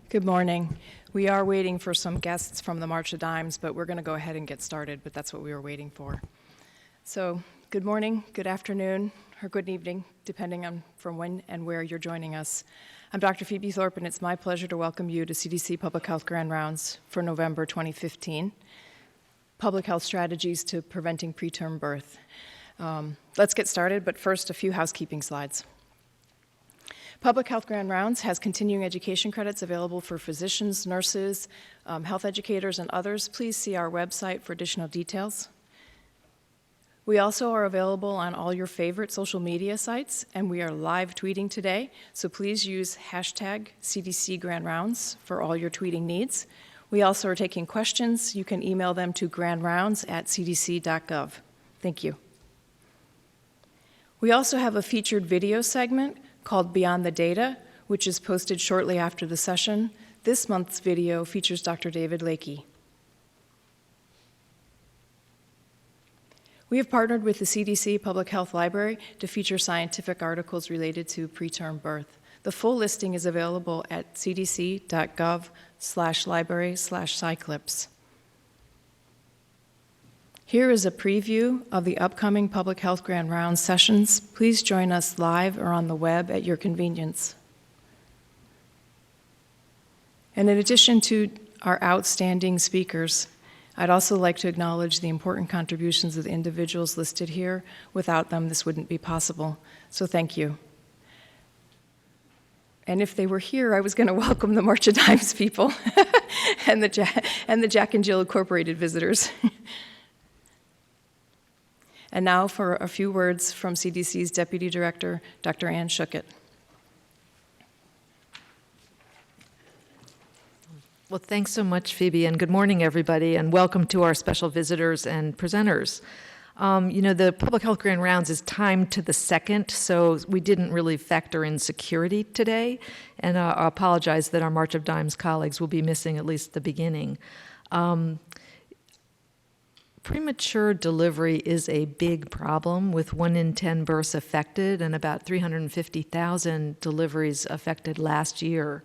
Good morning. We are waiting for some guests from the March of Dimes, but we're going to go ahead and get started, but that's what we were waiting for. So, good morning, good afternoon, or good evening, depending on from when and where you're joining us. I'm Dr. Phoebe Thorpe, and it's my pleasure to welcome you to CDC Public Health Grand Rounds for November 2015, Public Health Strategies to Preventing Preterm Birth. Let's get started, but first, a few housekeeping slides. Public Health Grand Rounds has continuing education credits available for physicians, nurses, health educators, and others. Please see our website for additional details. We also are available on all your favorite social media sites, and we are live tweeting today, so please use hashtag CDC Grand Rounds for all your tweeting needs. We also are taking questions. You can email them to grandrounds@cdc.gov. Thank you. We also have a featured video segment called Beyond the Data, which is posted shortly after the session. This month's video features Dr. David Lakey. We have partnered with the CDC Public Health Library to feature scientific articles related to preterm birth. The full listing is available at cdc.gov/library/sciclips. Here is a preview of the upcoming Public Health Grand Rounds sessions. Please join us live or on the web at your convenience. And in addition to our outstanding speakers, I'd also like to acknowledge the important contributions of the individuals listed here. Without them, this wouldn't be possible. So thank you. And if they were here, I was going to welcome the March of Dimes people and the Jack and Jill Incorporated visitors. And now for a few words from CDC's Deputy Director, Dr. Ann Schuckett. Well, thanks so much, Phoebe, and good morning, everybody, and welcome to our special visitors and presenters. The Public Health Grand Rounds is timed to the second, so we didn't really factor in security today, and I apologize that our March of Dimes colleagues will be missing at least the beginning. Premature delivery is a big problem, with 1 in 10 births affected and about 350,000 deliveries affected last year.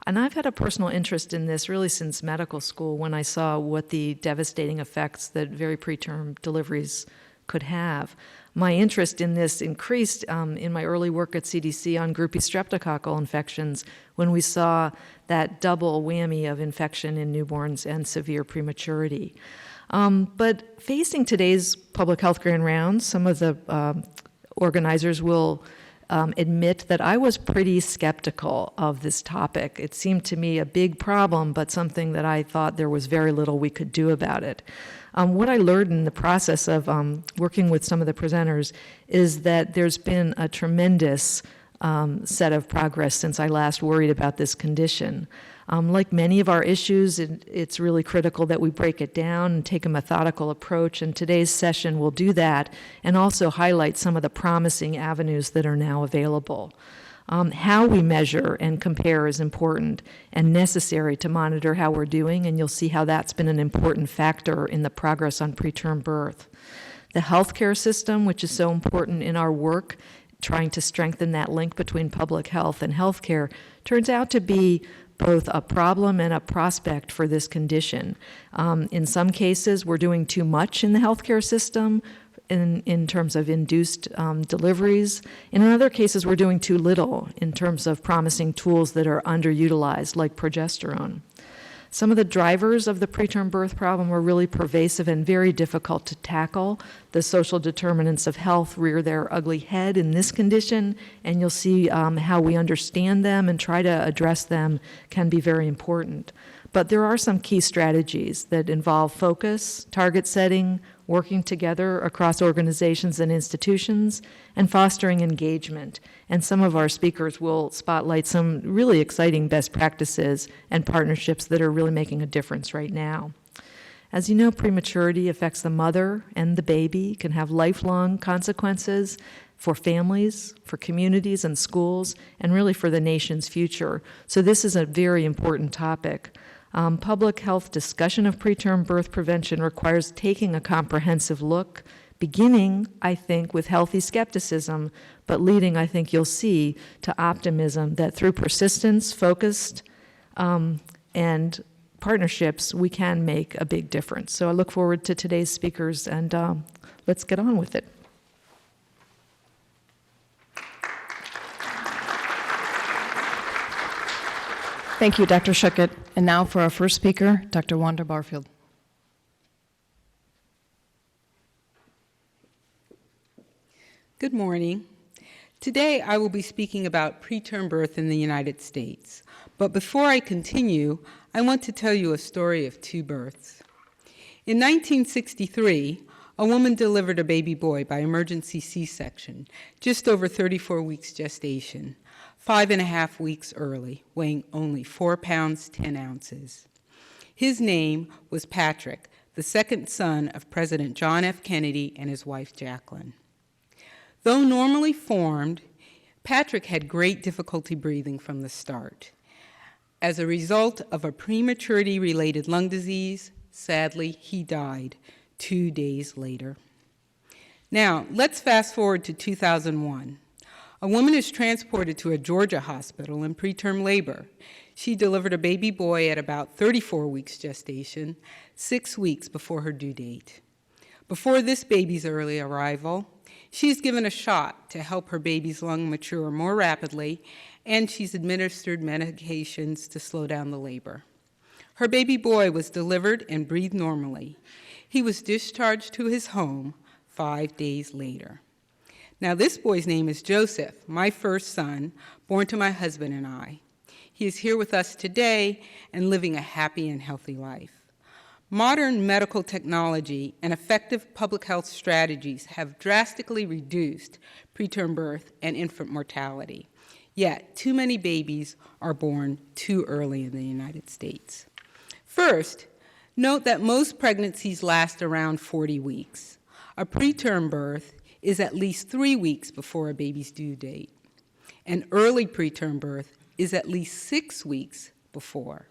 And I've had a personal interest in this really since medical school, when I saw what the devastating effects that very preterm deliveries could have. My interest in this increased in my early work at CDC on groupie streptococcal infections, when we saw that double whammy of infection in newborns and severe prematurity. But facing today's Public Health Grand Rounds, some of the organizers will admit that I was pretty skeptical of this topic. It seemed to me a big problem, but something that I thought there was very little we could do about it. What I learned in the process of working with some of the presenters is that there's been a tremendous set of progress since I last worried about this condition. Like many of our issues, it's really critical that we break it down and take a methodical approach, and today's session will do that and also highlight some of the promising avenues that are now available. How we measure and compare is important and necessary to monitor how we're doing, and you'll see how that's been an important factor in the progress on preterm birth. The healthcare system, which is so important in our work, trying to strengthen that link between public health and healthcare, turns out to be both a problem and a prospect for this condition. In some cases, we're doing too much in the healthcare system in terms of induced deliveries. In other cases, we're doing too little in terms of promising tools that are underutilized, like progesterone. Some of the drivers of the preterm birth problem are really pervasive and very difficult to tackle. The social determinants of health rear their ugly head in this condition, and you'll see how we understand them and try to address them can be very important. But there are some key strategies that involve focus, target setting, working together across organizations and institutions, and fostering engagement. And some of our speakers will spotlight some really exciting best practices and partnerships that are really making a difference right now. As you know, prematurity affects the mother and the baby, can have lifelong consequences for families, for communities and schools, and really for the nation's future. So this is a very important topic. Public health discussion of preterm birth prevention requires taking a comprehensive look, beginning, I think, with healthy skepticism, but leading, I think you'll see, to optimism that through persistence, focused and partnerships, we can make a big difference. So I look forward to today's speakers, and let's get on with it. Thank you, Dr. Schuckett. And now for our first speaker, Dr. Wanda Barfield. Good morning. Today I will be speaking about preterm birth in the United States. But before I continue, I want to tell you a story of two births. In 1963, a woman delivered a baby boy by emergency C-section, just over 34 weeks gestation, 5.5 weeks early, weighing only 4 pounds, 10 ounces. His name was Patrick, the second son of President John F. Kennedy and his wife, Jacqueline. Though normally formed, Patrick had great difficulty breathing from the start. As a result of a prematurity-related lung disease, sadly, he died 2 days later. Now, let's fast forward to 2001. A woman is transported to a Georgia hospital in preterm labor. She delivered a baby boy at about 34 weeks gestation, 6 weeks before her due date. Before this baby's early arrival, she's given a shot to help her baby's lung mature more rapidly, and she's administered medications to slow down the labor. Her baby boy was delivered and breathed normally. He was discharged to his home 5 days later. Now, this boy's name is Joseph, my first son, born to my husband and I. He is here with us today and living a happy and healthy life. Modern medical technology and effective public health strategies have drastically reduced preterm birth and infant mortality. Yet, too many babies are born too early in the United States. First, note that most pregnancies last around 40 weeks. A preterm birth is at least 3 weeks before a baby's due date. An early preterm birth is at least 6 weeks before.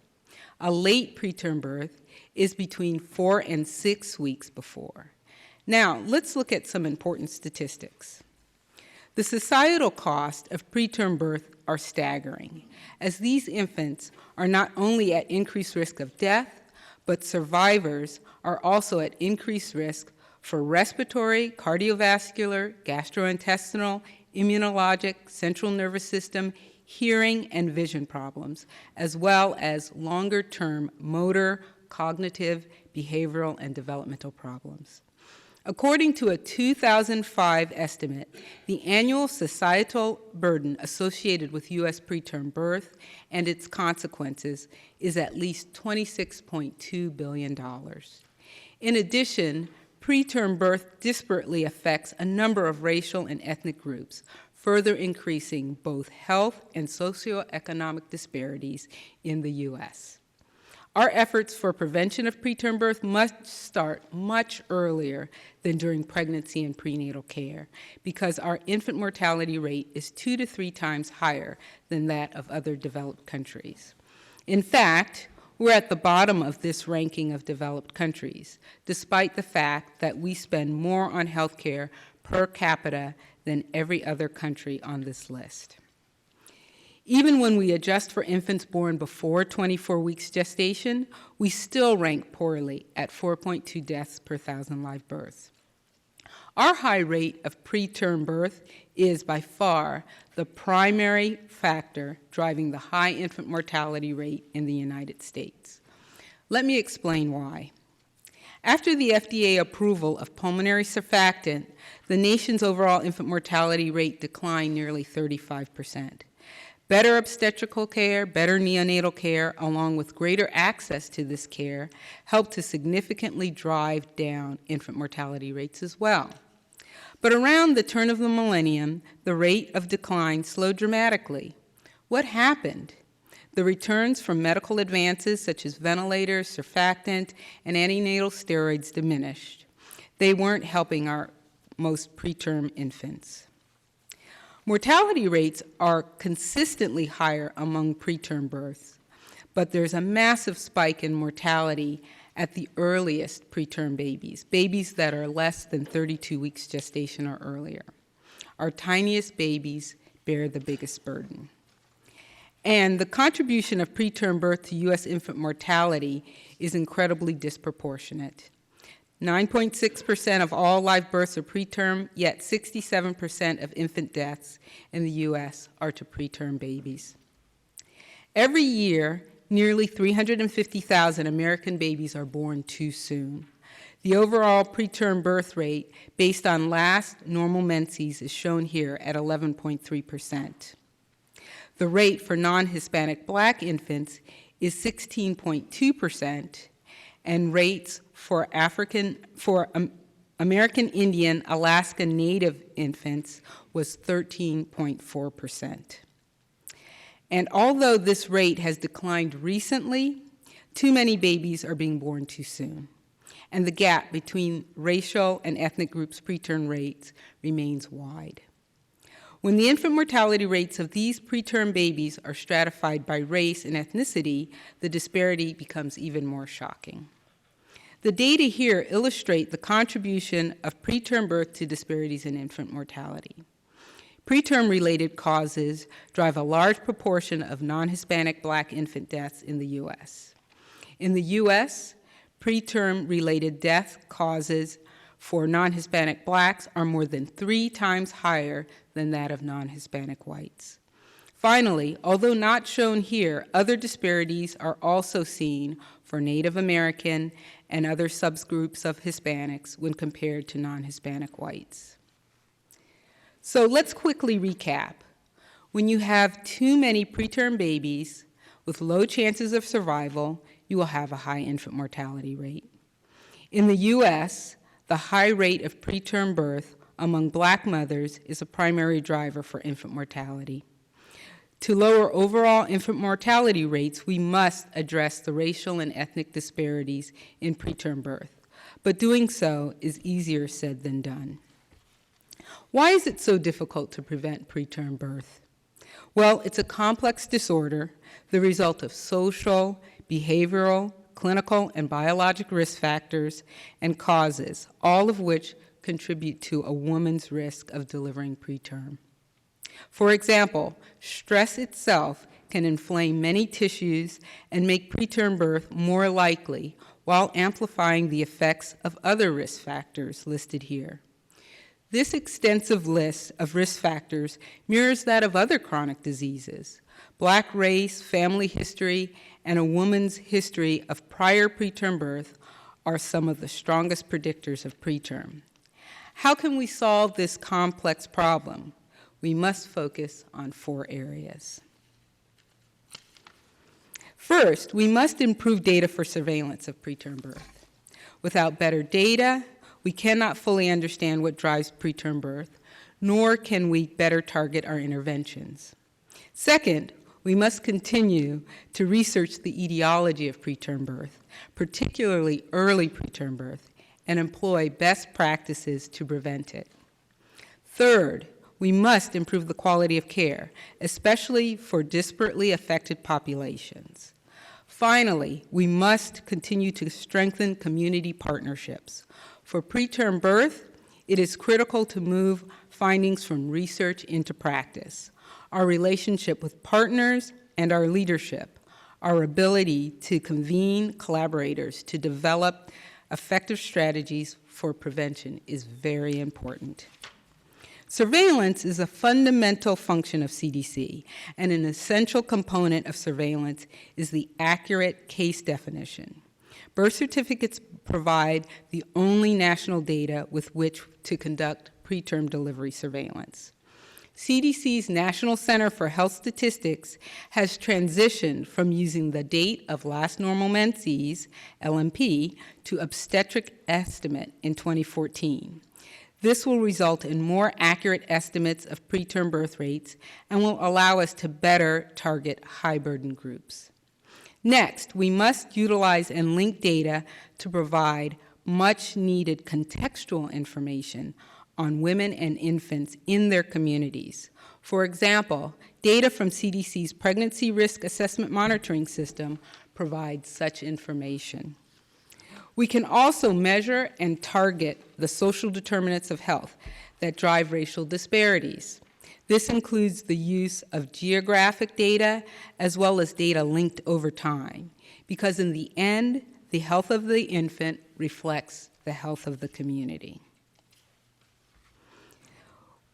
A late preterm birth is between 4 and 6 weeks before. Now, let's look at some important statistics. The societal costs of preterm birth are staggering, as these infants are not only at increased risk of death, but survivors are also at increased risk for respiratory, cardiovascular, gastrointestinal, immunologic, central nervous system, hearing, and vision problems, as well as longer-term motor, cognitive, behavioral, and developmental problems. According to a 2005 estimate, the annual societal burden associated with U.S. preterm birth and its consequences is at least $26.2 billion. In addition, preterm birth disparately affects a number of racial and ethnic groups, further increasing both health and socioeconomic disparities in the U.S. Our efforts for prevention of preterm birth must start much earlier than during pregnancy and prenatal care, because our infant mortality rate is 2 to 3 times higher than that of other developed countries. In fact, we're at the bottom of this ranking of developed countries, despite the fact that we spend more on health care per capita than every other country on this list. Even when we adjust for infants born before 24 weeks gestation, we still rank poorly at 4.2 deaths per 1,000 live births. Our high rate of preterm birth is by far the primary factor driving the high infant mortality rate in the United States. Let me explain why. After the FDA approval of pulmonary surfactant, the nation's overall infant mortality rate declined nearly 35%. Better obstetrical care, better neonatal care, along with greater access to this care, helped to significantly drive down infant mortality rates as well. But around the turn of the millennium, the rate of decline slowed dramatically. What happened? The returns from medical advances such as ventilators, surfactant, and antenatal steroids diminished. They weren't helping our most preterm infants. Mortality rates are consistently higher among preterm births, but there's a massive spike in mortality at the earliest preterm babies, babies that are less than 32 weeks gestation or earlier. Our tiniest babies bear the biggest burden. And the contribution of preterm birth to U.S. infant mortality is incredibly disproportionate. 9.6% of all live births are preterm, yet 67% of infant deaths in the U.S. are to preterm babies. Every year, nearly 350,000 American babies are born too soon. The overall preterm birth rate, based on last normal menses, is shown here at 11.3%. The rate for non-Hispanic Black infants is 16.2%, and rates for American Indian, Alaska Native infants was 13.4%. And although this rate has declined recently, too many babies are being born too soon, and the gap between racial and ethnic groups' preterm rates remains wide. When the infant mortality rates of these preterm babies are stratified by race and ethnicity, the disparity becomes even more shocking. The data here illustrate the contribution of preterm birth to disparities in infant mortality. Preterm-related causes drive a large proportion of non-Hispanic Black infant deaths in the U.S. In the U.S., preterm-related death causes for non-Hispanic Blacks are more than 3 times higher than that of non-Hispanic whites. Finally, although not shown here, other disparities are also seen for Native American and other subgroups of Hispanics when compared to non-Hispanic whites. So let's quickly recap. When you have too many preterm babies with low chances of survival, you will have a high infant mortality rate. In the U.S., the high rate of preterm birth among Black mothers is a primary driver for infant mortality. To lower overall infant mortality rates, we must address the racial and ethnic disparities in preterm birth, but doing so is easier said than done. Why is it so difficult to prevent preterm birth? Well, it's a complex disorder, the result of social, behavioral, clinical, and biologic risk factors and causes, all of which contribute to a woman's risk of delivering preterm. For example, stress itself can inflame many tissues and make preterm birth more likely, while amplifying the effects of other risk factors listed here. This extensive list of risk factors mirrors that of other chronic diseases. Black race, family history, and a woman's history of prior preterm birth are some of the strongest predictors of preterm. How can we solve this complex problem? We must focus on 4 areas. First, we must improve data for surveillance of preterm birth. Without better data, we cannot fully understand what drives preterm birth, nor can we better target our interventions. Second, we must continue to research the etiology of preterm birth, particularly early preterm birth, and employ best practices to prevent it. Third, we must improve the quality of care, especially for disparately affected populations. Finally, we must continue to strengthen community partnerships. For preterm birth, it is critical to move findings from research into practice. Our relationship with partners and our leadership, our ability to convene collaborators to develop effective strategies for prevention is very important. Surveillance is a fundamental function of CDC, and an essential component of surveillance is the accurate case definition. Birth certificates provide the only national data with which to conduct preterm delivery surveillance. CDC's National Center for Health Statistics has transitioned from using the date of last normal menses, LMP, to obstetric estimate in 2014. This will result in more accurate estimates of preterm birth rates and will allow us to better target high-burden groups. Next, we must utilize and link data to provide much-needed contextual information on women and infants in their communities. For example, data from CDC's Pregnancy Risk Assessment Monitoring System provides such information. We can also measure and target the social determinants of health that drive racial disparities. This includes the use of geographic data as well as data linked over time, because in the end, the health of the infant reflects the health of the community.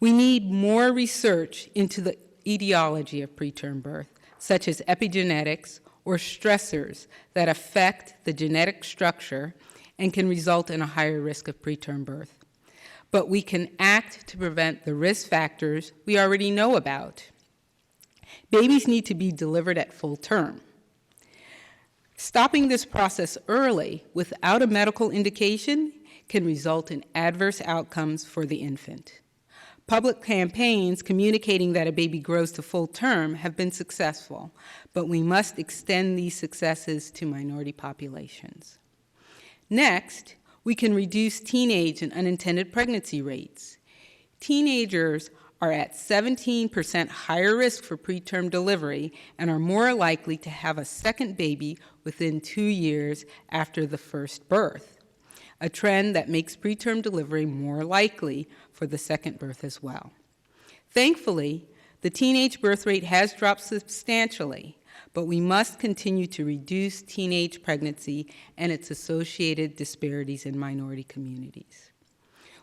We need more research into the etiology of preterm birth, such as epigenetics or stressors that affect the genetic structure and can result in a higher risk of preterm birth. But we can act to prevent the risk factors we already know about. Babies need to be delivered at full term. Stopping this process early without a medical indication can result in adverse outcomes for the infant. Public campaigns communicating that a baby grows to full term have been successful, but we must extend these successes to minority populations. Next, we can reduce teenage and unintended pregnancy rates. Teenagers are at 17% higher risk for preterm delivery and are more likely to have a second baby within 2 years after the first birth, a trend that makes preterm delivery more likely for the second birth as well. Thankfully, the teenage birth rate has dropped substantially, but we must continue to reduce teenage pregnancy and its associated disparities in minority communities.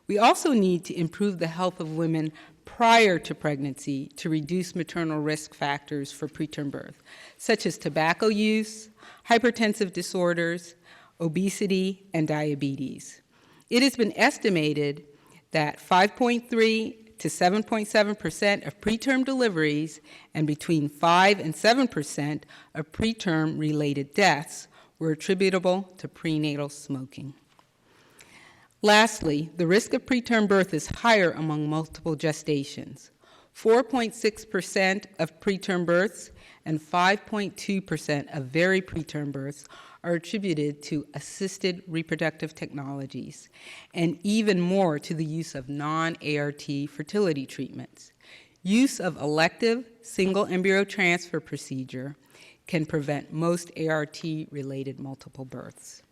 We also need to improve the health of women prior to pregnancy to reduce maternal risk factors for preterm birth, such as tobacco use, hypertensive disorders, obesity, and diabetes. It has been estimated that 5.3 to 7.7% of preterm deliveries and between 5 and 7% of preterm-related deaths were attributable to prenatal smoking. Lastly, the risk of preterm birth is higher among multiple gestations. 4.6% of preterm births and 5.2% of very preterm births are attributed to assisted reproductive technologies, and even more to the use of non-ART fertility treatments. Use of elective single embryo transfer procedure can prevent most ART-related multiple births.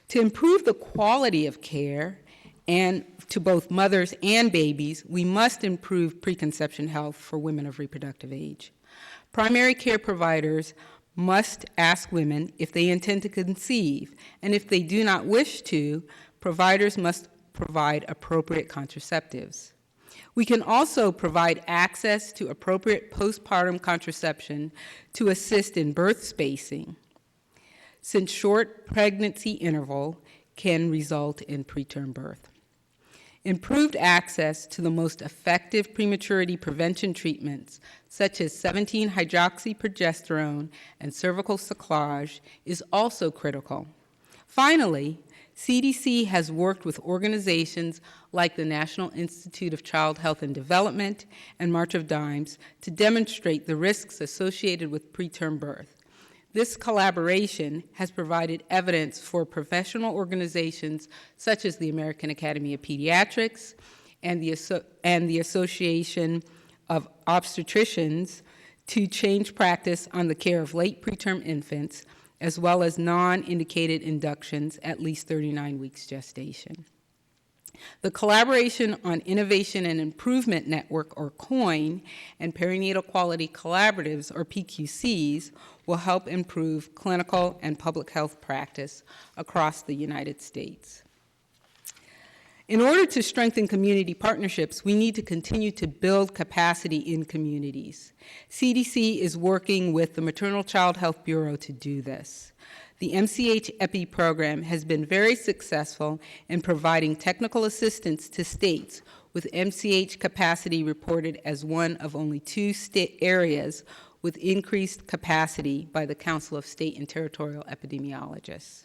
To improve the quality of care and to both mothers and babies, we must improve preconception health for women of reproductive age. Primary care providers must ask women if they intend to conceive, and if they do not wish to, providers must provide appropriate contraceptives. We can also provide access to appropriate postpartum contraception to assist in birth spacing, since short pregnancy interval can result in preterm birth. Improved access to the most effective prematurity prevention treatments, such as 17-hydroxyprogesterone and cervical cyclage, is also critical. Finally, CDC has worked with organizations like the National Institute of Child Health and Development and March of Dimes to demonstrate the risks associated with preterm birth. This collaboration has provided evidence for professional organizations such as the American Academy of Pediatrics and the Association of Obstetricians to change practice on the care of late preterm infants, as well as non-indicated inductions at least 39 weeks gestation. The Collaboration on Innovation and Improvement Network, or COIN, and Perinatal Quality Collaboratives, or PQCs, will help improve clinical and public health practice across the United States. In order to strengthen community partnerships, we need to continue to build capacity in communities. CDC is working with the Maternal Child Health Bureau to do this. The MCH EPI program has been very successful in providing technical assistance to states, with MCH capacity reported as one of only 2 state areas with increased capacity by the Council of State and Territorial Epidemiologists.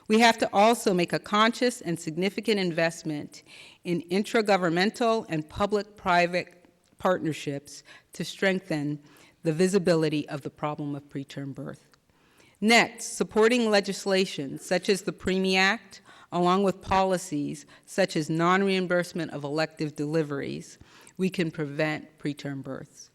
We have to also make a conscious and significant investment in intragovernmental and public-private partnerships to strengthen the visibility of the problem of preterm birth. Next, supporting legislation such as the PREME Act, along with policies such as non-reimbursement of elective deliveries, we can prevent preterm births.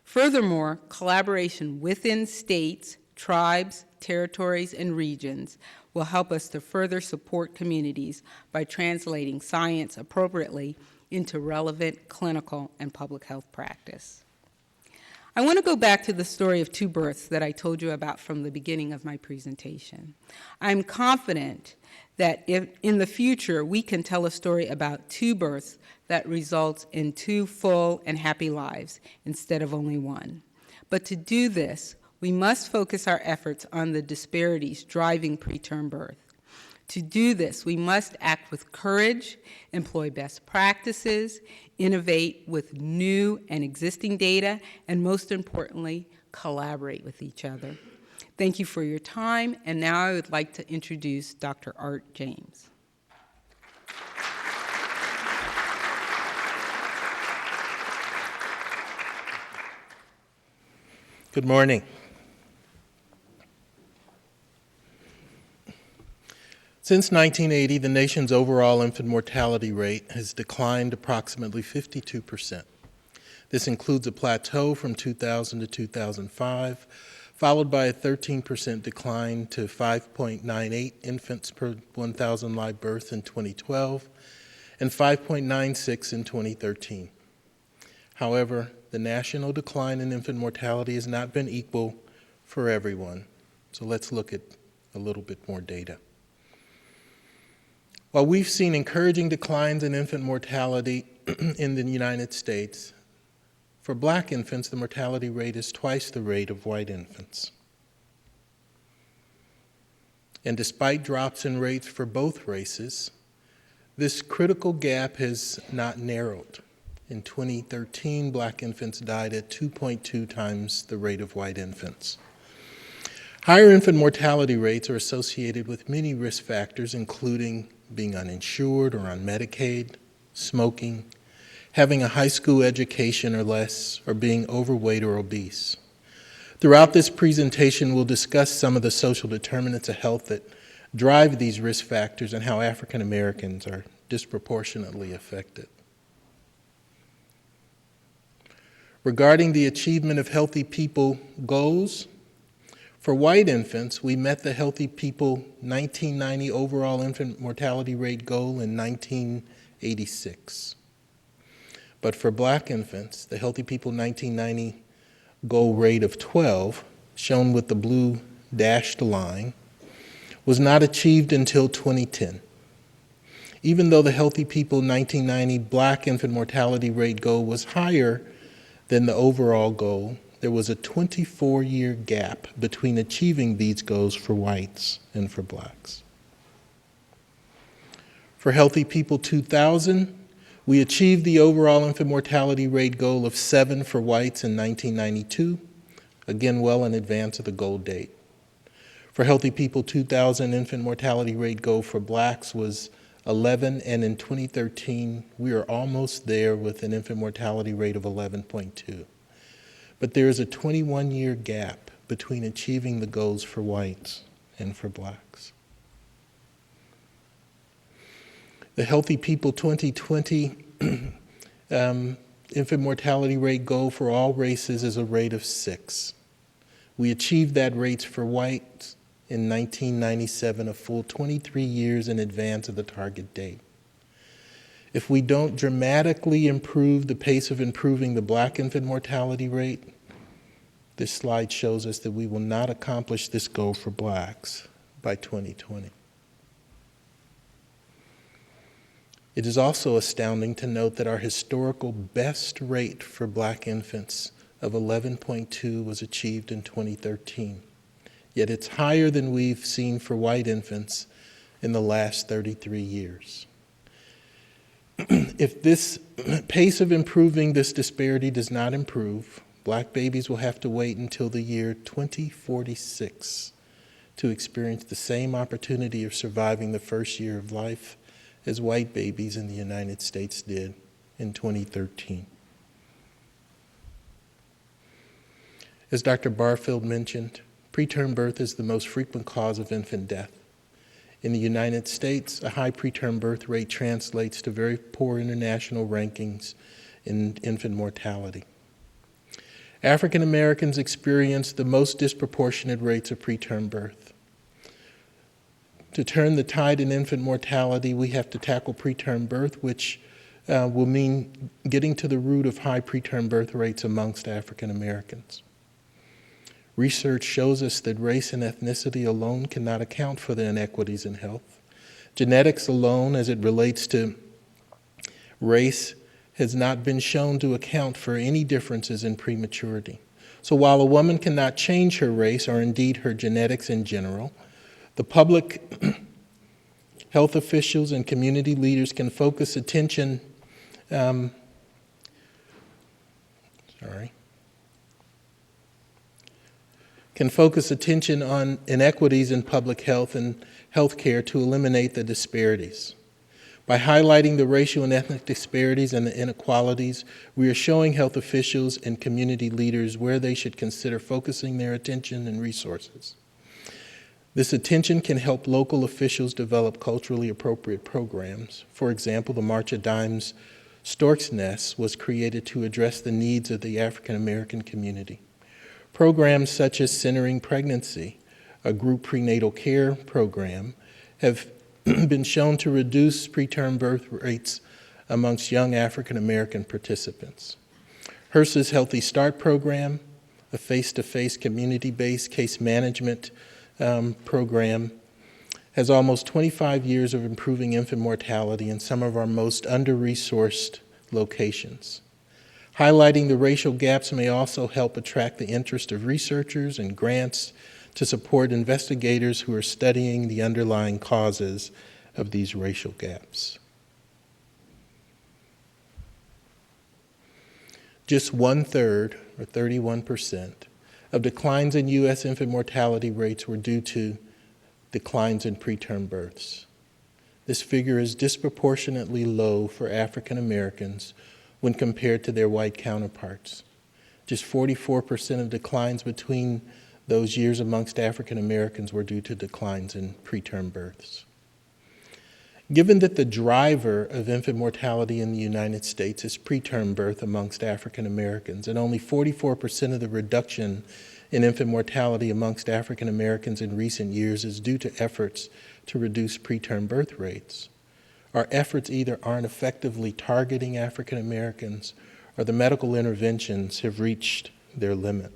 Furthermore, collaboration within states, tribes, territories, and regions will help us to further support communities by translating science appropriately into relevant clinical and public health practice. I want to go back to the story of two births that I told you about from the beginning of my presentation. I'm confident that if in the future we can tell a story about two births that results in two full and happy lives instead of only one. But to do this, we must focus our efforts on the disparities driving preterm birth. To do this, we must act with courage, employ best practices, innovate with new and existing data, and most importantly, collaborate with each other. Thank you for your time, and now I would like to introduce Dr. Art James. Good morning. Since 1980, the nation's overall infant mortality rate has declined approximately 52%. This includes a plateau from 2000 to 2005, followed by a 13% decline to 5.98 infants per 1,000 live births in 2012 and 5.96 in 2013. However, the national decline in infant mortality has not been equal for everyone. So let's look at a little bit more data. While we've seen encouraging declines in infant mortality in the United States, for Black infants, the mortality rate is twice the rate of white infants. And despite drops in rates for both races, this critical gap has not narrowed. In 2013, Black infants died at 2.2 times the rate of white infants. Higher infant mortality rates are associated with many risk factors, including being uninsured or on Medicaid, smoking, having a high school education or less, or being overweight or obese. Throughout this presentation, we'll discuss some of the social determinants of health that drive these risk factors and how African Americans are disproportionately affected. Regarding the achievement of healthy people goals, for white infants, we met the Healthy People 1990 overall infant mortality rate goal in 1986. But for Black infants, the Healthy People 1990 goal rate of 12, shown with the blue dashed line, was not achieved until 2010. Even though the Healthy People 1990 Black infant mortality rate goal was higher than the overall goal, there was a 24-year gap between achieving these goals for whites and for Blacks. For Healthy People 2000, we achieved the overall infant mortality rate goal of 7 for whites in 1992, again well in advance of the goal date. For Healthy People 2000, infant mortality rate goal for Blacks was 11, and in 2013, we are almost there with an infant mortality rate of 11.2. But there is a 21-year gap between achieving the goals for whites and for Blacks. The Healthy People 2020 infant mortality rate goal for all races is a rate of 6. We achieved that rate for whites in 1997, a full 23 years in advance of the target date. If we don't dramatically improve the pace of improving the Black infant mortality rate, this slide shows us that we will not accomplish this goal for Blacks by 2020. It is also astounding to note that our historical best rate for Black infants of 11.2 was achieved in 2013. Yet it's higher than we've seen for white infants in the last 33 years. If this pace of improving this disparity does not improve, Black babies will have to wait until the year 2046 to experience the same opportunity of surviving the first year of life as white babies in the United States did in 2013. As Dr. Barfield mentioned, preterm birth is the most frequent cause of infant death. In the United States, a high preterm birth rate translates to very poor international rankings in infant mortality. African Americans experience the most disproportionate rates of preterm birth. To turn the tide in infant mortality, we have to tackle preterm birth, which will mean getting to the root of high preterm birth rates amongst African Americans. Research shows us that race and ethnicity alone cannot account for the inequities in health. Genetics alone, as it relates to race, has not been shown to account for any differences in prematurity. So while a woman cannot change her race or indeed her genetics in general, the public health officials and community leaders can focus attention on inequities in public health and health care to eliminate the disparities. By highlighting the racial and ethnic disparities and the inequalities, we are showing health officials and community leaders where they should consider focusing their attention and resources. This attention can help local officials develop culturally appropriate programs. For example, the March of Dimes Stork's Nest was created to address the needs of the African American community. Programs such as Centering Pregnancy, a group prenatal care program, have been shown to reduce preterm birth rates amongst young African American participants. HRSA's Healthy Start program, a face-to-face community-based case management program, has almost 25 years of improving infant mortality in some of our most under-resourced locations. Highlighting the racial gaps may also help attract the interest of researchers and grants to support investigators who are studying the underlying causes of these racial gaps. Just 1/3, or 31%, of declines in U.S. infant mortality rates were due to declines in preterm births. This figure is disproportionately low for African Americans when compared to their white counterparts. Just 44% of declines between those years amongst African Americans were due to declines in preterm births. Given that the driver of infant mortality in the United States is preterm birth amongst African Americans, and only 44% of the reduction in infant mortality amongst African Americans in recent years is due to efforts to reduce preterm birth rates, our efforts either aren't effectively targeting African Americans or the medical interventions have reached their limit.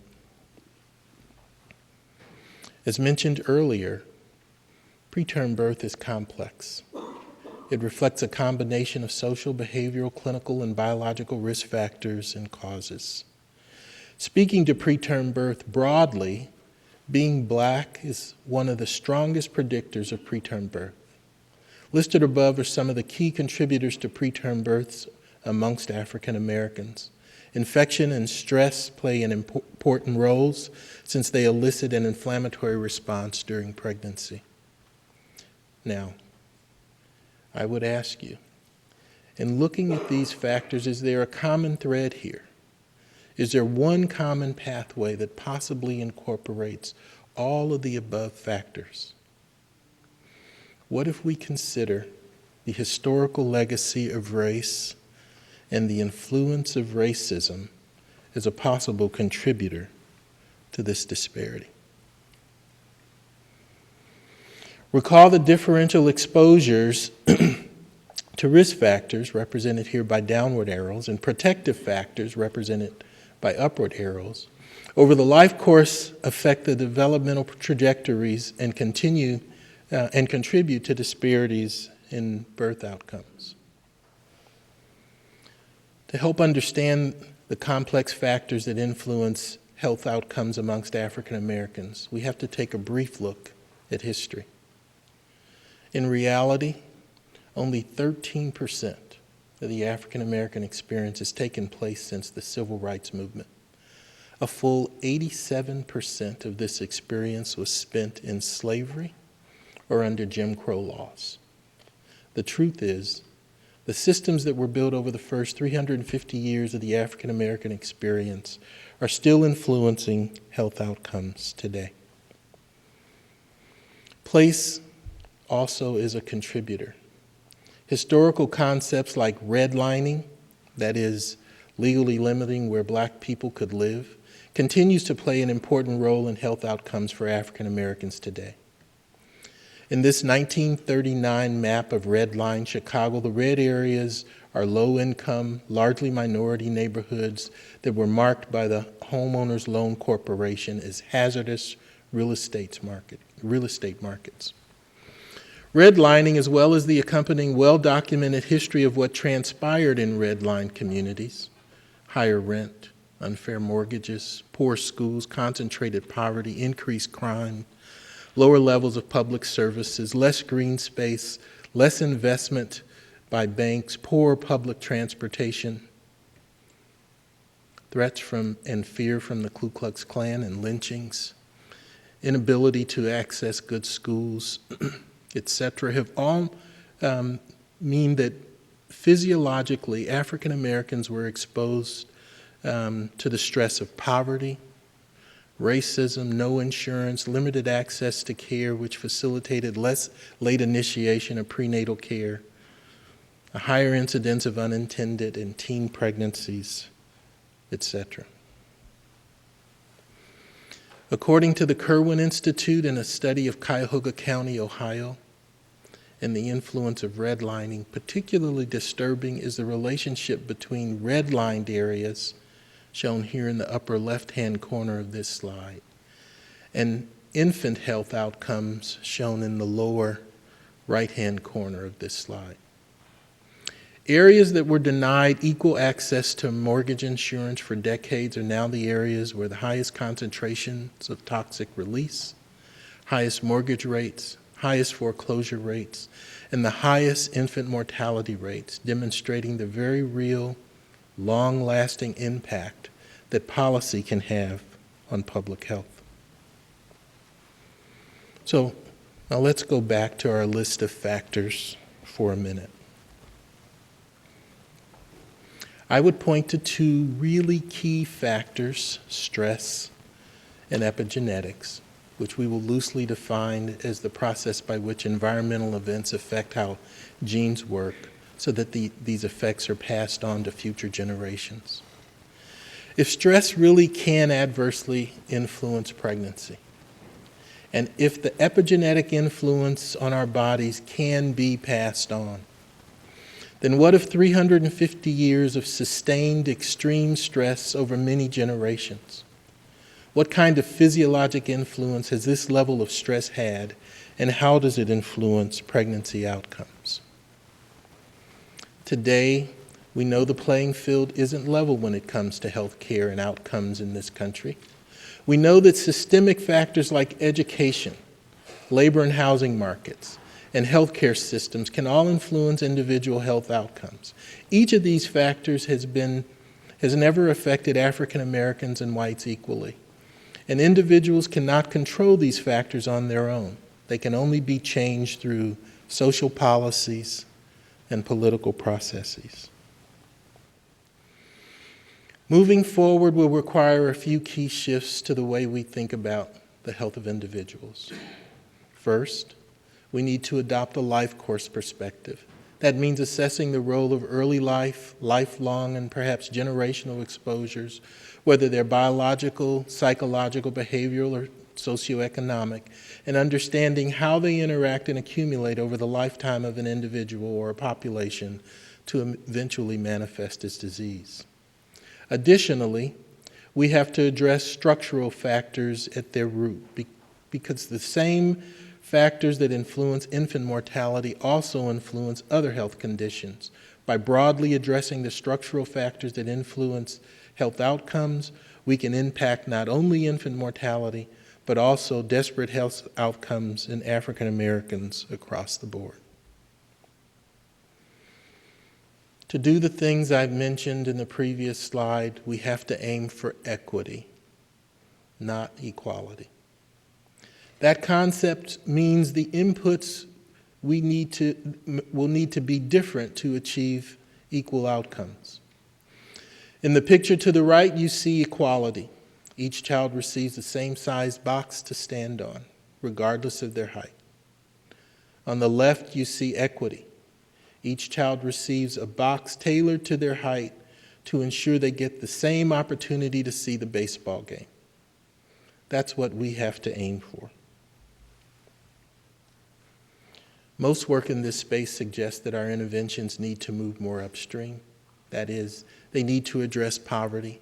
As mentioned earlier, preterm birth is complex. It reflects a combination of social, behavioral, clinical, and biological risk factors and causes. Speaking to preterm birth broadly, being Black is one of the strongest predictors of preterm birth. Listed above are some of the key contributors to preterm births amongst African Americans. Infection and stress play an important roles since they elicit an inflammatory response during pregnancy. Now, I would ask you, in looking at these factors, is there a common thread here? Is there one common pathway that possibly incorporates all of the above factors? What if we consider the historical legacy of race and the influence of racism as a possible contributor to this disparity? Recall the differential exposures to risk factors, represented here by downward arrows, and protective factors, represented by upward arrows, over the life course affect the developmental trajectories and contribute to disparities in birth outcomes. To help understand the complex factors that influence health outcomes amongst African Americans, we have to take a brief look at history. In reality, only 13% of the African American experience has taken place since the Civil Rights Movement. A full 87% of this experience was spent in slavery or under Jim Crow laws. The truth is, the systems that were built over the first 350 years of the African American experience are still influencing health outcomes today. Place also is a contributor. Historical concepts like redlining, that is, legally limiting where Black people could live, continues to play an important role in health outcomes for African Americans today. In this 1939 map of redlined Chicago, the red areas are low-income, largely minority neighborhoods that were marked by the Homeowners Loan Corporation as hazardous real estate markets. Redlining, as well as the accompanying well-documented history of what transpired in redlined communities, higher rent, unfair mortgages, poor schools, concentrated poverty, increased crime, lower levels of public services, less green space, less investment by banks, poor public transportation, threats from and fear from the Ku Klux Klan and lynchings, inability to access good schools, etc., have all mean that physiologically African Americans were exposed to the stress of poverty, racism, no insurance, limited access to care, which facilitated less late initiation of prenatal care, a higher incidence of unintended and teen pregnancies, etc. According to the Kirwan Institute in a study of Cuyahoga County, Ohio, and the influence of redlining, particularly disturbing is the relationship between redlined areas, shown here in the upper left-hand corner of this slide, and infant health outcomes, shown in the lower right-hand corner of this slide. Areas that were denied equal access to mortgage insurance for decades are now the areas where the highest concentrations of toxic release, highest mortgage rates, highest foreclosure rates, and the highest infant mortality rates, demonstrating the very real, long-lasting impact that policy can have on public health. So now let's go back to our list of factors for a minute. I would point to two really key factors, stress and epigenetics, which we will loosely define as the process by which environmental events affect how genes work so that these effects are passed on to future generations. If stress really can adversely influence pregnancy, and if the epigenetic influence on our bodies can be passed on, then what if 350 years of sustained extreme stress over many generations? What kind of physiologic influence has this level of stress had, and how does it influence pregnancy outcomes? Today, we know the playing field isn't level when it comes to health care and outcomes in this country. We know that systemic factors like education, labor and housing markets, and healthcare systems can all influence individual health outcomes. Each of these factors has never affected African Americans and whites equally. And individuals cannot control these factors on their own. They can only be changed through social policies and political processes. Moving forward will require a few key shifts to the way we think about the health of individuals. First, we need to adopt a life course perspective. That means assessing the role of early life, lifelong, and perhaps generational exposures, whether they're biological, psychological, behavioral, or socioeconomic, and understanding how they interact and accumulate over the lifetime of an individual or a population to eventually manifest as disease. Additionally, we have to address structural factors at their root, because the same factors that influence infant mortality also influence other health conditions. By broadly addressing the structural factors that influence health outcomes, we can impact not only infant mortality, but also disparate health outcomes in African Americans across the board. To do the things I've mentioned in the previous slide, we have to aim for equity, not equality. That concept means the inputs will need to be different to achieve equal outcomes. In the picture to the right, you see equality. Each child receives the same size box to stand on, regardless of their height. On the left, you see equity. Each child receives a box tailored to their height to ensure they get the same opportunity to see the baseball game. That's what we have to aim for. Most work in this space suggests that our interventions need to move more upstream. That is, they need to address poverty,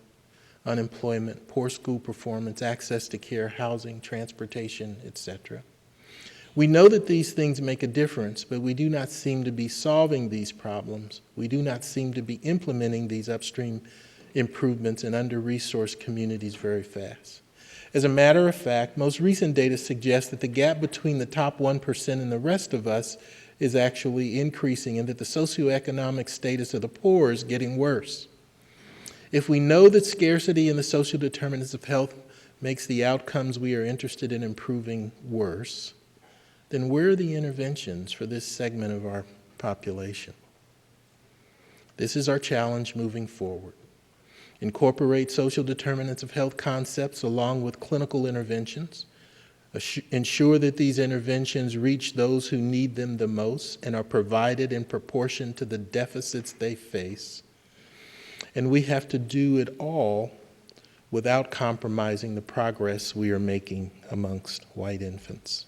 unemployment, poor school performance, access to care, housing, transportation, etc. We know that these things make a difference, but we do not seem to be solving these problems. We do not seem to be implementing these upstream improvements in under-resourced communities very fast. As a matter of fact, most recent data suggests that the gap between the top 1% and the rest of us is actually increasing, and that the socioeconomic status of the poor is getting worse. If we know that scarcity and the social determinants of health makes the outcomes we are interested in improving worse, then where are the interventions for this segment of our population? This is our challenge moving forward. Incorporate social determinants of health concepts along with clinical interventions. Ensure that these interventions reach those who need them the most and are provided in proportion to the deficits they face. And we have to do it all without compromising the progress we are making amongst white infants.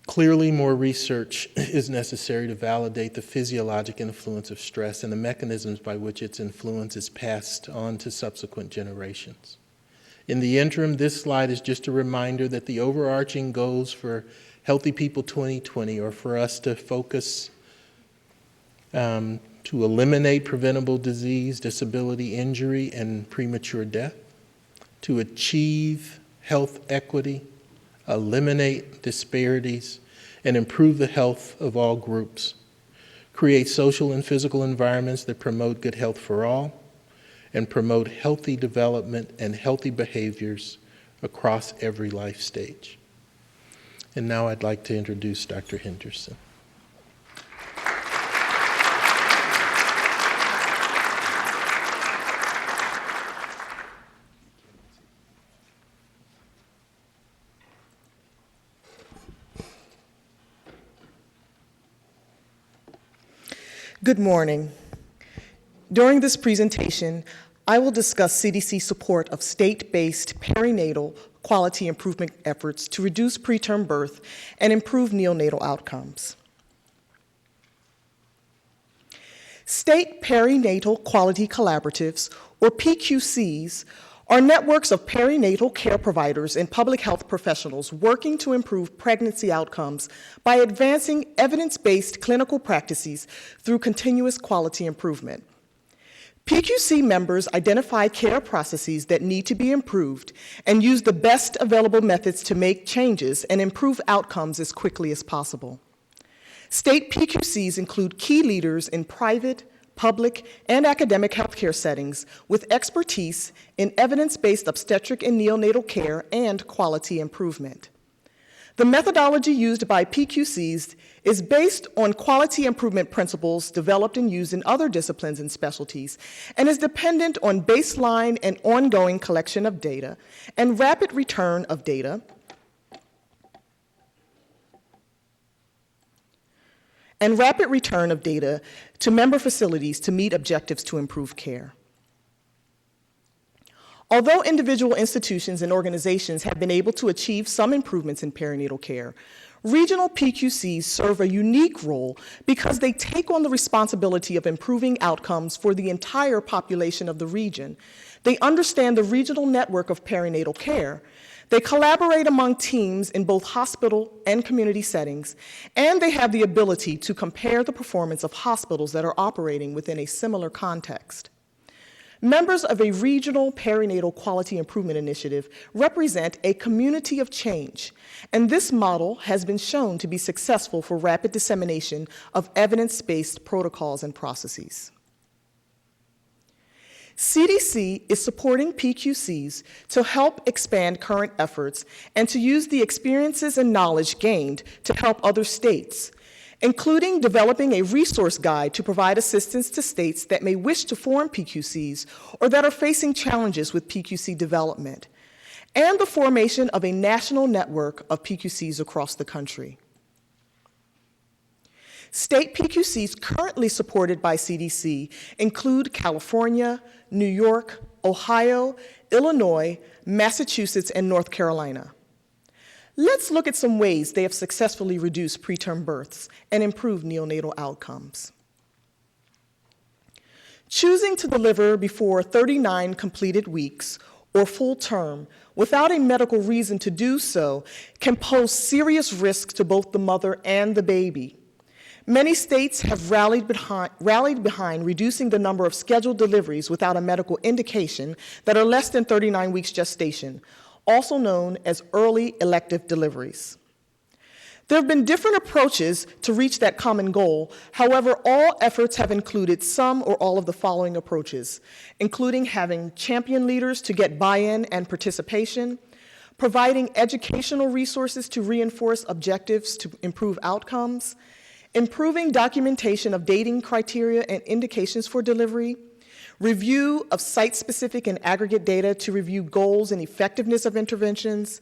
Clearly, more research is necessary to validate the physiologic influence of stress and the mechanisms by which its influence is passed on to subsequent generations. In the interim, this slide is just a reminder that the overarching goals for Healthy People 2020 are for us to focus to eliminate preventable disease, disability, injury, and premature death, to achieve health equity, eliminate disparities, and improve the health of all groups, create social and physical environments that promote good health for all, and promote healthy development and healthy behaviors across every life stage. And now I'd like to introduce Dr. Henderson. Good morning. During this presentation, I will discuss CDC support of state-based perinatal quality improvement efforts to reduce preterm birth and improve neonatal outcomes. State perinatal quality collaboratives, or PQCs, are networks of perinatal care providers and public health professionals working to improve pregnancy outcomes by advancing evidence-based clinical practices through continuous quality improvement. PQC members identify care processes that need to be improved and use the best available methods to make changes and improve outcomes as quickly as possible. State PQCs include key leaders in private, public, and academic healthcare settings with expertise in evidence-based obstetric and neonatal care and quality improvement. The methodology used by PQCs is based on quality improvement principles developed and used in other disciplines and specialties, and is dependent on baseline and ongoing collection of data and rapid return of data, to member facilities to meet objectives to improve care. Although individual institutions and organizations have been able to achieve some improvements in perinatal care, regional PQCs serve a unique role because they take on the responsibility of improving outcomes for the entire population of the region. They understand the regional network of perinatal care. They collaborate among teams in both hospital and community settings, and they have the ability to compare the performance of hospitals that are operating within a similar context. Members of a regional perinatal quality improvement initiative represent a community of change, and this model has been shown to be successful for rapid dissemination of evidence-based protocols and processes. CDC is supporting PQCs to help expand current efforts and to use the experiences and knowledge gained to help other states, including developing a resource guide to provide assistance to states that may wish to form PQCs or that are facing challenges with PQC development, and the formation of a national network of PQCs across the country. State PQCs currently supported by CDC include California, New York, Ohio, Illinois, Massachusetts, and North Carolina. Let's look at some ways they have successfully reduced preterm births and improved neonatal outcomes. Choosing to deliver before 39 completed weeks or full term without a medical reason to do so can pose serious risk to both the mother and the baby. Many states have rallied behind reducing the number of scheduled deliveries without a medical indication that are less than 39 weeks gestation, also known as early elective deliveries. There have been different approaches to reach that common goal. However, all efforts have included some or all of the following approaches, including having champion leaders to get buy-in and participation, providing educational resources to reinforce objectives to improve outcomes, improving documentation of dating criteria and indications for delivery, review of site-specific and aggregate data to review goals and effectiveness of interventions,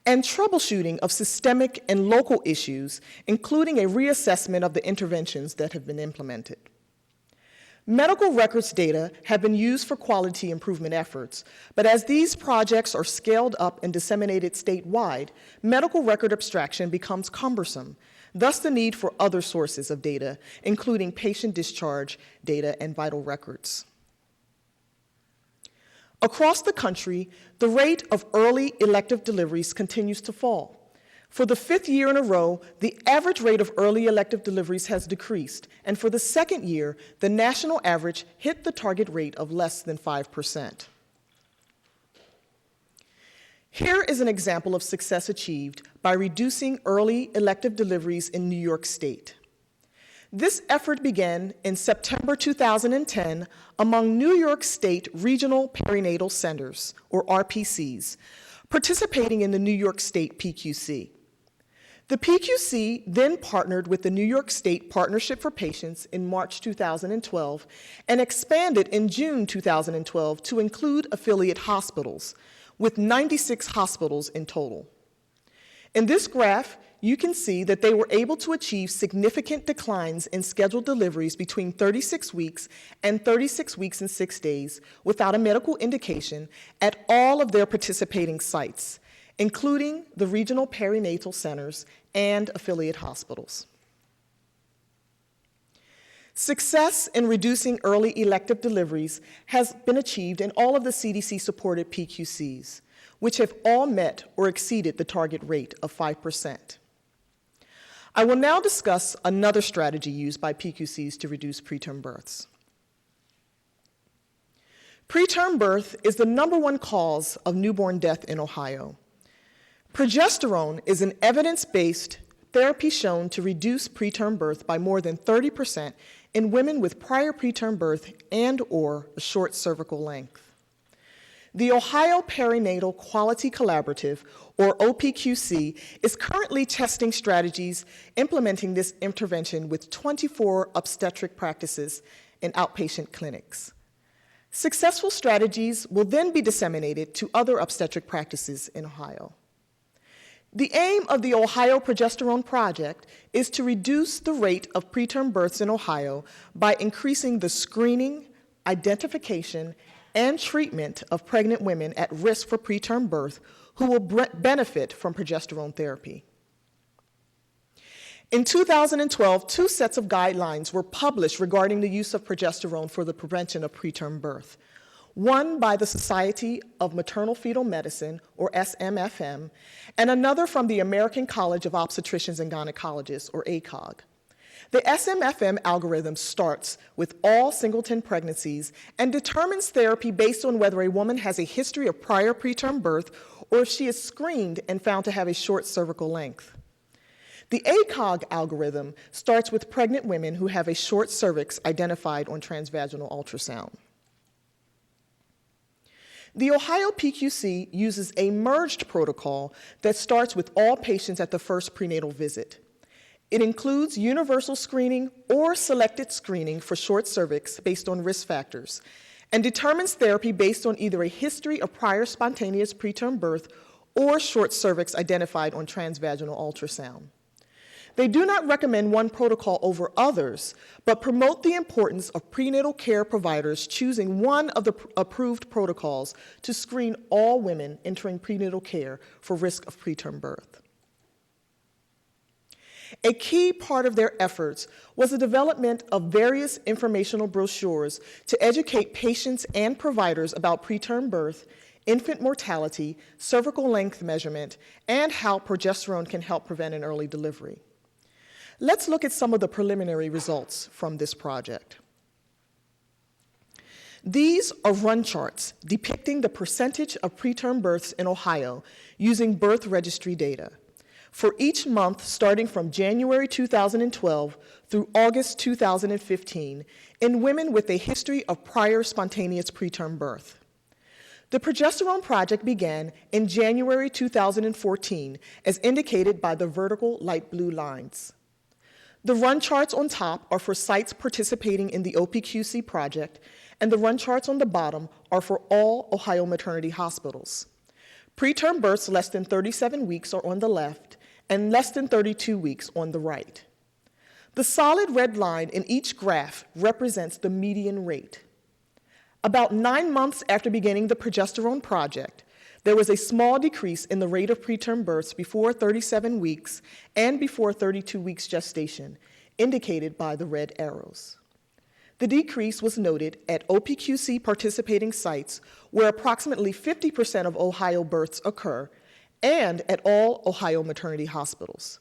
and troubleshooting of systemic and local issues, including a reassessment of the interventions that have been implemented. Medical records data have been used for quality improvement efforts, but as these projects are scaled up and disseminated statewide, medical record abstraction becomes cumbersome, thus the need for other sources of data, including patient discharge data and vital records. Across the country, the rate of early elective deliveries continues to fall. For the 5th year in a row, the average rate of early elective deliveries has decreased, and for the 2nd year, the national average hit the target rate of less than 5%. Here is an example of success achieved by reducing early elective deliveries in New York State. This effort began in September 2010 among New York State Regional Perinatal Centers, or RPCs, participating in the New York State PQC. The PQC then partnered with the New York State Partnership for Patients in March 2012 and expanded in June 2012 to include affiliate hospitals, with 96 hospitals in total. In this graph, you can see that they were able to achieve significant declines in scheduled deliveries between 36 weeks and 36 weeks and 6 days without a medical indication at all of their participating sites, including the regional perinatal centers and affiliate hospitals. Success in reducing early elective deliveries has been achieved in all of the CDC-supported PQCs, which have all met or exceeded the target rate of 5%. I will now discuss another strategy used by PQCs to reduce preterm births. Preterm birth is the #1 cause of newborn death in Ohio. Progesterone is an evidence-based therapy shown to reduce preterm birth by more than 30% in women with prior preterm birth and/or a short cervical length. The Ohio Perinatal Quality Collaborative, or OPQC, is currently testing strategies implementing this intervention with 24 obstetric practices in outpatient clinics. Successful strategies will then be disseminated to other obstetric practices in Ohio. The aim of the Ohio Progesterone Project is to reduce the rate of preterm births in Ohio by increasing the screening, identification, and treatment of pregnant women at risk for preterm birth who will benefit from progesterone therapy. In 2012, 2 sets of guidelines were published regarding the use of progesterone for the prevention of preterm birth. One by the Society of Maternal Fetal Medicine, or SMFM, and another from the American College of Obstetricians and Gynecologists, or ACOG. The SMFM algorithm starts with all singleton pregnancies and determines therapy based on whether a woman has a history of prior preterm birth or if she is screened and found to have a short cervical length. The ACOG algorithm starts with pregnant women who have a short cervix identified on transvaginal ultrasound. The Ohio PQC uses a merged protocol that starts with all patients at the first prenatal visit. It includes universal screening or selected screening for short cervix based on risk factors, and determines therapy based on either a history of prior spontaneous preterm birth or short cervix identified on transvaginal ultrasound. They do not recommend one protocol over others, but promote the importance of prenatal care providers choosing one of the approved protocols to screen all women entering prenatal care for risk of preterm birth. A key part of their efforts was the development of various informational brochures to educate patients and providers about preterm birth, infant mortality, cervical length measurement, and how progesterone can help prevent an early delivery. Let's look at some of the preliminary results from this project. These are run charts depicting the percentage of preterm births in Ohio using birth registry data for each month starting from January 2012 through August 2015 in women with a history of prior spontaneous preterm birth. The Progesterone project began in January 2014, as indicated by the vertical light blue lines. The run charts on top are for sites participating in the OPQC project, and the run charts on the bottom are for all Ohio maternity hospitals. Preterm births less than 37 weeks are on the left, and less than 32 weeks on the right. The solid red line in each graph represents the median rate. About 9 months after beginning the Progesterone project, there was a small decrease in the rate of preterm births before 37 weeks and before 32 weeks gestation, indicated by the red arrows. The decrease was noted at OPQC participating sites where approximately 50% of Ohio births occur and at all Ohio maternity hospitals.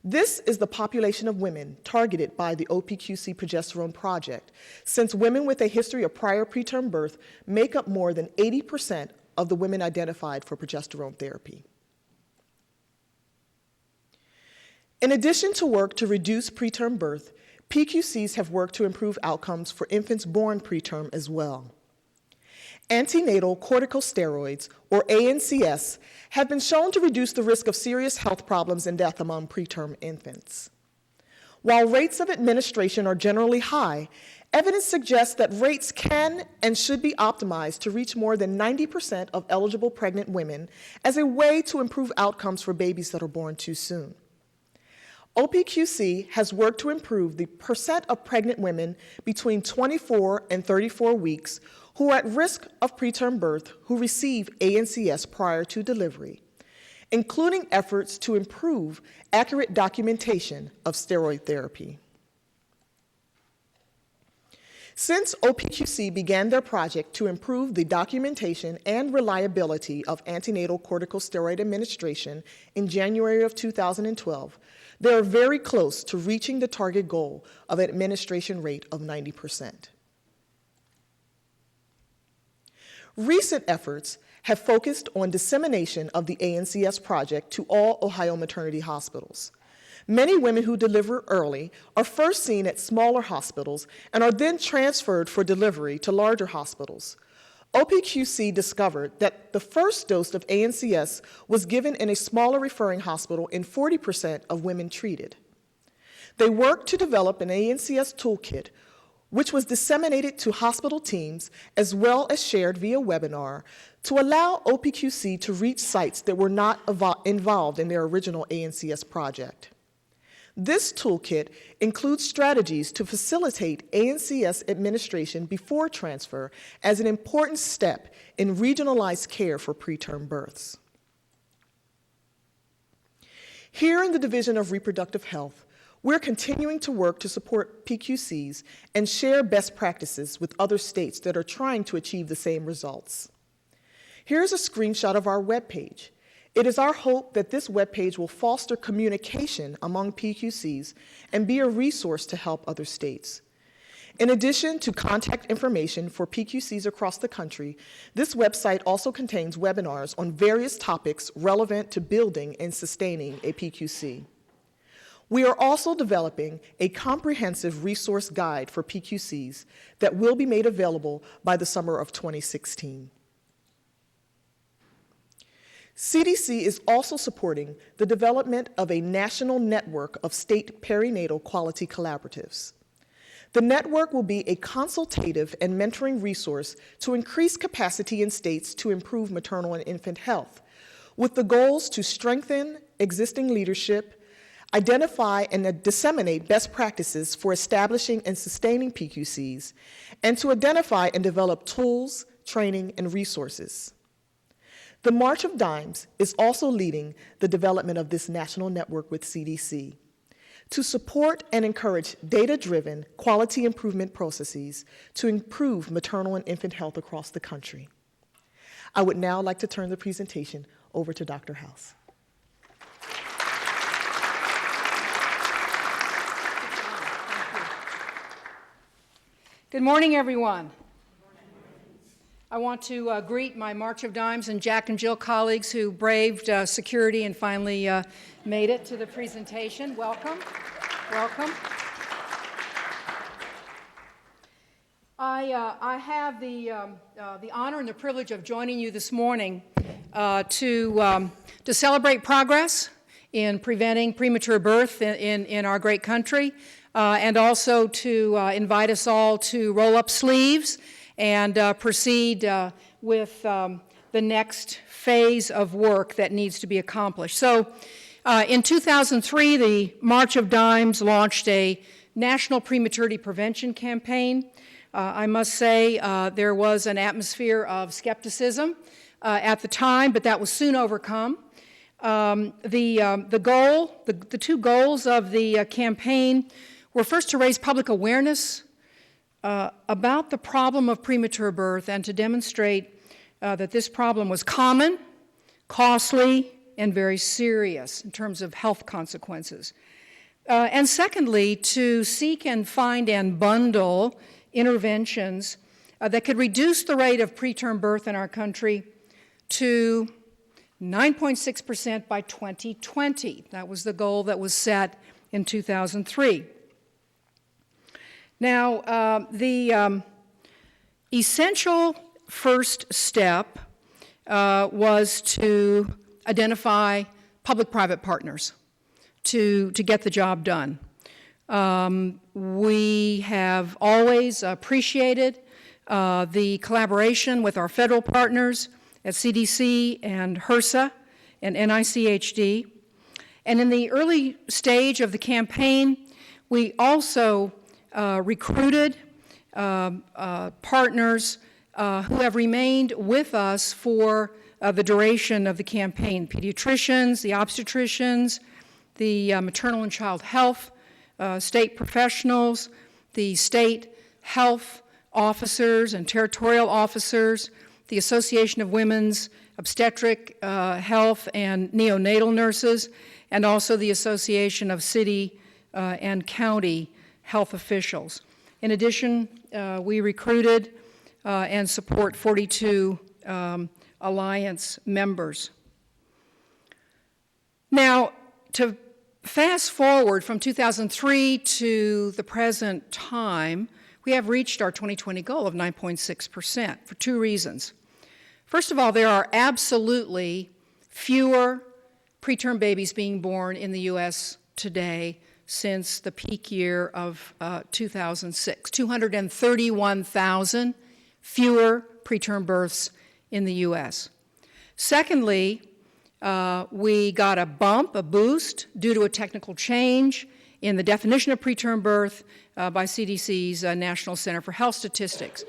This is the population of women targeted by the OPQC Progesterone project, since women with a history of prior preterm birth make up more than 80% of the women identified for progesterone therapy. In addition to work to reduce preterm birth, PQCs have worked to improve outcomes for infants born preterm as well. Antenatal corticosteroids, or ANCS, have been shown to reduce the risk of serious health problems and death among preterm infants. While rates of administration are generally high, evidence suggests that rates can and should be optimized to reach more than 90% of eligible pregnant women as a way to improve outcomes for babies that are born too soon. OPQC has worked to improve the percent of pregnant women between 24 and 34 weeks who are at risk of preterm birth who receive ANCS prior to delivery, including efforts to improve accurate documentation of steroid therapy. Since OPQC began their project to improve the documentation and reliability of antenatal corticosteroid administration in January of 2012, they are very close to reaching the target goal of an administration rate of 90%. Recent efforts have focused on dissemination of the ANCS project to all Ohio maternity hospitals. Many women who deliver early are first seen at smaller hospitals and are then transferred for delivery to larger hospitals. OPQC discovered that the first dose of ANCS was given in a smaller referring hospital in 40% of women treated. They worked to develop an ANCS toolkit, which was disseminated to hospital teams as well as shared via webinar to allow OPQC to reach sites that were not involved in their original ANCS project. This toolkit includes strategies to facilitate ANCS administration before transfer as an important step in regionalized care for preterm births. Here in the Division of Reproductive Health, we're continuing to work to support PQCs and share best practices with other states that are trying to achieve the same results. Here's a screenshot of our webpage. It is our hope that this webpage will foster communication among PQCs and be a resource to help other states. In addition to contact information for PQCs across the country, this website also contains webinars on various topics relevant to building and sustaining a PQC. We are also developing a comprehensive resource guide for PQCs that will be made available by the summer of 2016. CDC is also supporting the development of a national network of state perinatal quality collaboratives. The network will be a consultative and mentoring resource to increase capacity in states to improve maternal and infant health, with the goals to strengthen existing leadership, identify and disseminate best practices for establishing and sustaining PQCs, and to identify and develop tools, training, and resources. The March of Dimes is also leading the development of this national network with CDC to support and encourage data-driven quality improvement processes to improve maternal and infant health across the country. I would now like to turn the presentation over to Dr. House. Good morning, everyone. I want to greet my March of Dimes and Jack and Jill colleagues who braved security and finally made it to the presentation. Welcome. Welcome. I have the honor and the privilege of joining you this morning to celebrate progress in preventing premature birth in our great country, and also to invite us all to roll up sleeves and proceed with the next phase of work that needs to be accomplished. So in 2003, the March of Dimes launched a national prematurity prevention campaign. I must say there was an atmosphere of skepticism at the time, but that was soon overcome. The two goals of the campaign were first to raise public awareness about the problem of premature birth and to demonstrate that this problem was common, costly, and very serious in terms of health consequences. And secondly, to seek and find and bundle interventions that could reduce the rate of preterm birth in our country to 9.6% by 2020. That was the goal that was set in 2003. Now, the essential first step was to identify public-private partners to get the job done. We have always appreciated the collaboration with our federal partners at CDC and HRSA and NICHD. And in the early stage of the campaign, we also recruited partners who have remained with us for the duration of the campaign: pediatricians, the obstetricians, the maternal and child health state professionals, the state health officers and territorial officers, the Association of Women's Obstetric Health and Neonatal Nurses, and also the Association of City and County Health Officials. In addition, we recruited and support 42 Alliance members. Now, to fast forward from 2003 to the present time, we have reached our 2020 goal of 9.6% for two reasons. First of all, there are absolutely fewer preterm babies being born in the U.S. today since the peak year of 2006. 231,000 fewer preterm births in the U.S. Secondly, we got a boost, due to a technical change in the definition of preterm birth by CDC's National Center for Health Statistics.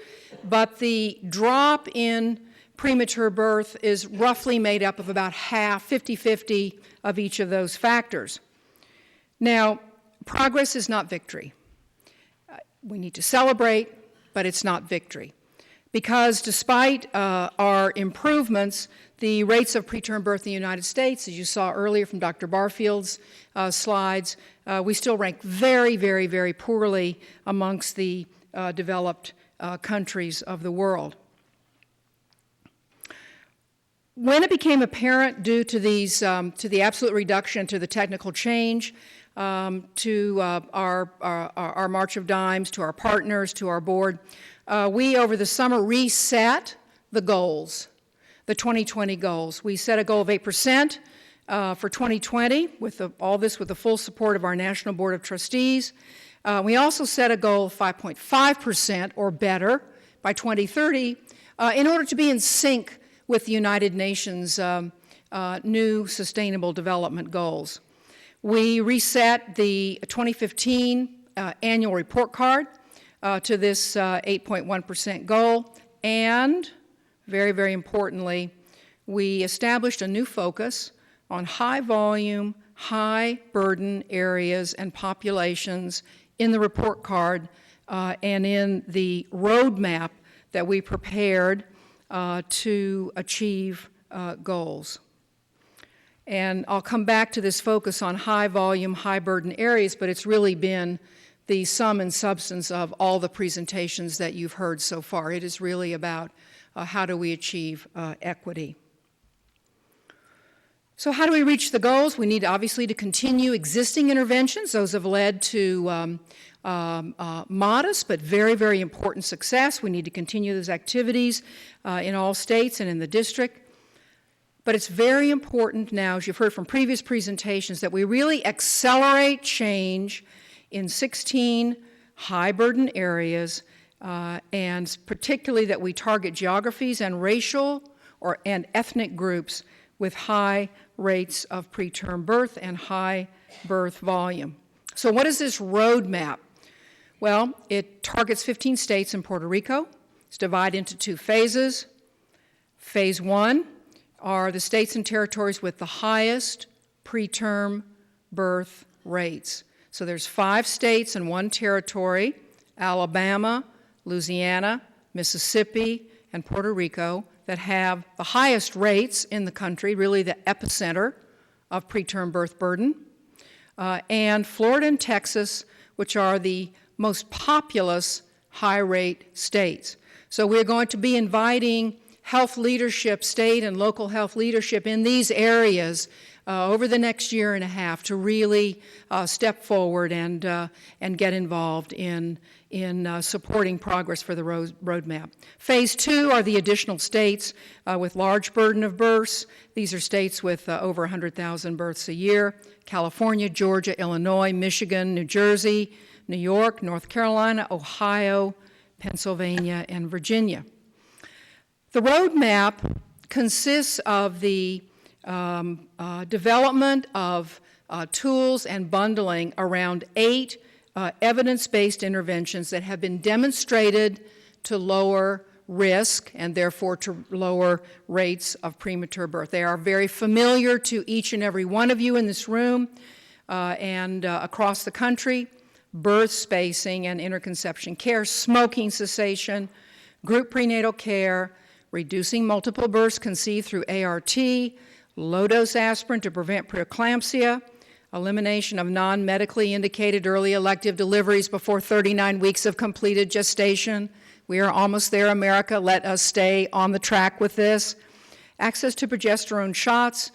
But the drop in premature birth is roughly made up of about half, 50-50 of each of those factors. Now, progress is not victory. We need to celebrate, but it's not victory. Because despite our improvements, the rates of preterm birth in the United States, as you saw earlier from Dr. Barfield's slides, we still rank very, very, very poorly amongst the developed countries of the world. When it became apparent, due to these, to the absolute reduction, to the technical change, to our March of Dimes, to our partners, to our board, we over the summer reset the goals, the 2020 goals. We set a goal of 8% for 2020, with all this with the full support of our National Board of Trustees. We also set a goal of 5.5% or better by 2030 in order to be in sync with the United Nations new Sustainable Development Goals. We reset the 2015 annual report card to this 8.1% goal, and very, very importantly, we established a new focus on high volume, high burden areas and populations in the report card and in the roadmap that we prepared to achieve goals. And I'll come back to this focus on high volume, high burden areas, but it's really been the sum and substance of all the presentations that you've heard so far. It is really about how do we achieve equity. So how do we reach the goals? We need obviously to continue existing interventions. Those have led to modest but very, very important success. We need to continue those activities in all states and in the district. But it's very important now, as you've heard from previous presentations, that we really accelerate change in 16 high-burden areas, and particularly that we target geographies and racial and ethnic groups with high rates of preterm birth and high birth volume. So what is this roadmap? Well, it targets 15 states and Puerto Rico. It's divided into 2 phases. Phase 1 are the states and territories with the highest preterm birth rates. So there's 5 states and 1 territory, Alabama, Louisiana, Mississippi, and Puerto Rico, that have the highest rates in the country, really the epicenter of preterm birth burden, and Florida and Texas, which are the most populous high-rate states. So we're going to be inviting health leadership, state and local health leadership in these areas over the next year and a half to really step forward and get involved in supporting progress for the roadmap. Phase 2 are the additional states with large burden of births. These are states with over 100,000 births a year: California, Georgia, Illinois, Michigan, New Jersey, New York, North Carolina, Ohio, Pennsylvania, and Virginia. The roadmap consists of the development of tools and bundling around 8 evidence-based interventions that have been demonstrated to lower risk and therefore to lower rates of premature birth. They are very familiar to each and every one of you in this room and across the country: birth spacing and interconception care, smoking cessation, group prenatal care, reducing multiple births conceived through ART, low-dose aspirin to prevent preeclampsia, elimination of non-medically indicated early elective deliveries before 39 weeks of completed gestation. We are almost there, America. Let us stay on the track with this. Access to progesterone shots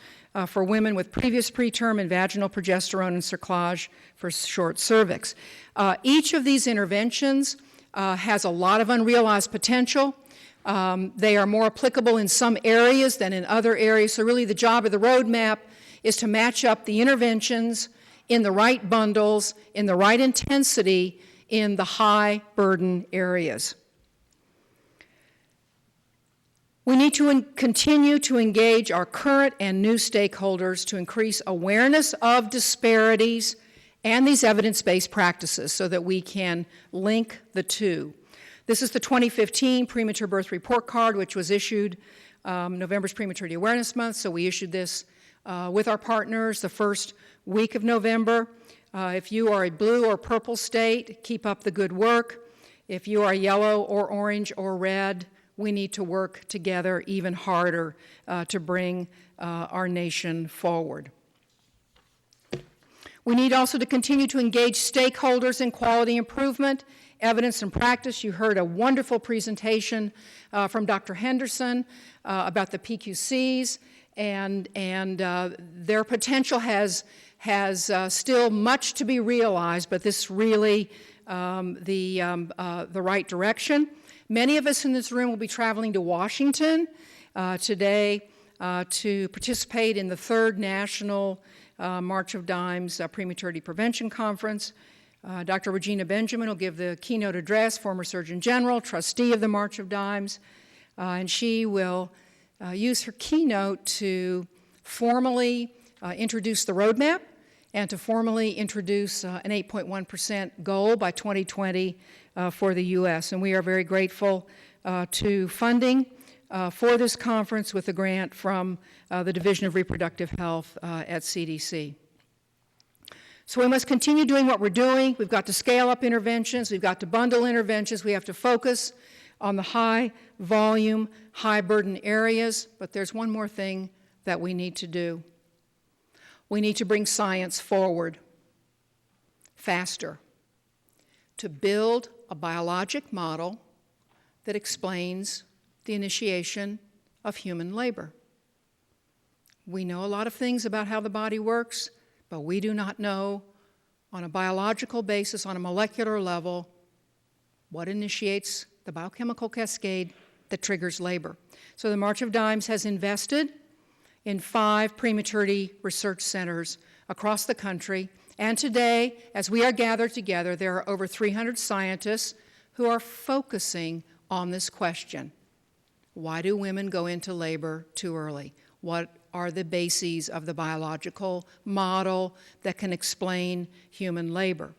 for women with previous preterm and vaginal progesterone and cerclage for short cervix. Each of these interventions has a lot of unrealized potential. They are more applicable in some areas than in other areas, so really the job of the roadmap is to match up the interventions in the right bundles, in the right intensity, in the high burden areas. We need to continue to engage our current and new stakeholders to increase awareness of disparities and these evidence-based practices so that we can link the two. This is the 2015 Premature Birth Report Card, which was issued November's Prematurity Awareness Month, so we issued this with our partners the first week of November. If you are a blue or purple state, keep up the good work. If you are yellow or orange or red, we need to work together even harder to bring our nation forward. We need also to continue to engage stakeholders in quality improvement, evidence and practice. You heard a wonderful presentation from Dr. Henderson about the PQCs, and their potential has still much to be realized, but this is really the right direction. Many of us in this room will be traveling to Washington today to participate in the 3rd National March of Dimes Prematurity Prevention Conference. Dr. Regina Benjamin will give the keynote address, former Surgeon General, trustee of the March of Dimes, and she will use her keynote to formally introduce the roadmap and to formally introduce an 8.1% goal by 2020 for the U.S. And we are very grateful to funding for this conference with a grant from the Division of Reproductive Health at CDC. So we must continue doing what we're doing. We've got to scale up interventions. We've got to bundle interventions. We have to focus on the high volume, high burden areas. But there's one more thing that we need to do. We need to bring science forward faster to build a biologic model that explains the initiation of human labor. We know a lot of things about how the body works, but we do not know on a biological basis, on a molecular level, what initiates the biochemical cascade that triggers labor. So the March of Dimes has invested in 5 prematurity research centers across the country, and today, as we are gathered together, there are over 300 scientists who are focusing on this question. Why do women go into labor too early? What are the bases of the biological model that can explain human labor?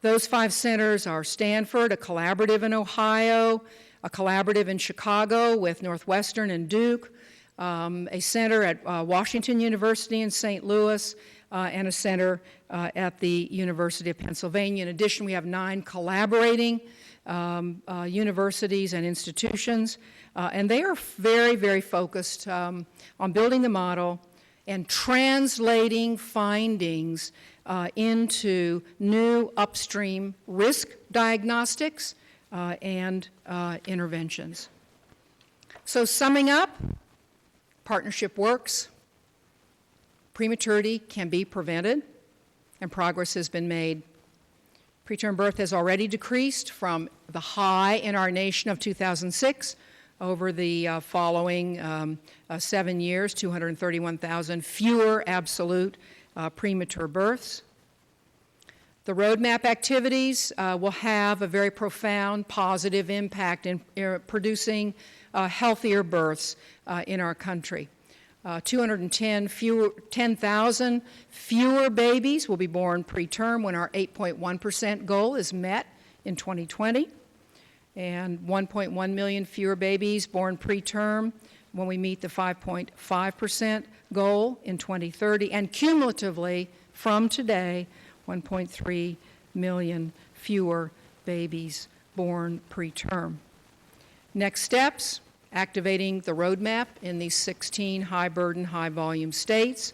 Those 5 centers are Stanford, a collaborative in Ohio, a collaborative in Chicago with Northwestern and Duke, a center at Washington University in St. Louis, and a center at the University of Pennsylvania. In addition, we have 9 collaborating universities and institutions, and they are very, very focused on building the model and translating findings into new upstream risk diagnostics and interventions. So summing up, partnership works, prematurity can be prevented, and progress has been made. Preterm birth has already decreased from the high in our nation of 2006 over the following 7 years, 231,000 fewer absolute premature births. The roadmap activities will have a very profound positive impact in producing healthier births in our country. 10,000 fewer babies will be born preterm when our 8.1% goal is met in 2020, and 1.1 million fewer babies born preterm when we meet the 5.5% goal in 2030, and cumulatively from today, 1.3 million fewer babies born preterm. Next steps: activating the roadmap in these 16 high-burden, high-volume states,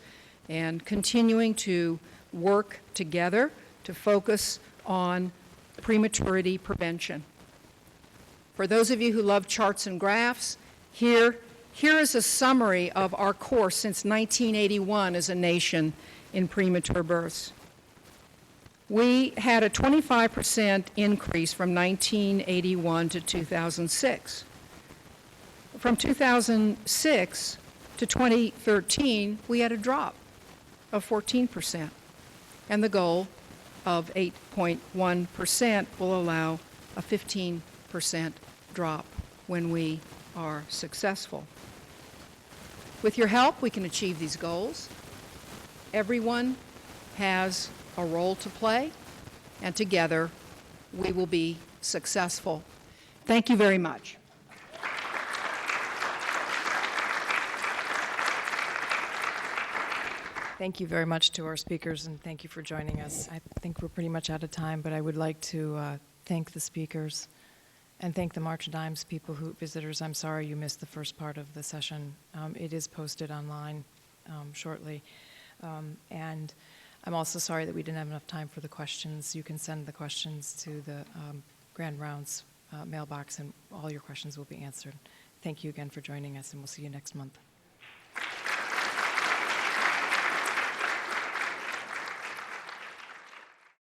and continuing to work together to focus on prematurity prevention. For those of you who love charts and graphs, here is a summary of our course since 1981 as a nation in premature births. We had a 25% increase from 1981 to 2006. From 2006 to 2013, we had a drop of 14%, and the goal of 8.1% will allow a 15% drop when we are successful. With your help, we can achieve these goals. Everyone has a role to play, and together we will be successful. Thank you very much. Thank you very much to our speakers, and thank you for joining us. I think we're pretty much out of time, but I would like to thank the speakers and thank the March of Dimes visitors. I'm sorry you missed the first part of the session. It is posted online shortly. And I'm also sorry that we didn't have enough time for the questions. You can send the questions to the Grand Rounds mailbox, and all your questions will be answered. Thank you again for joining us, and we'll see you next month.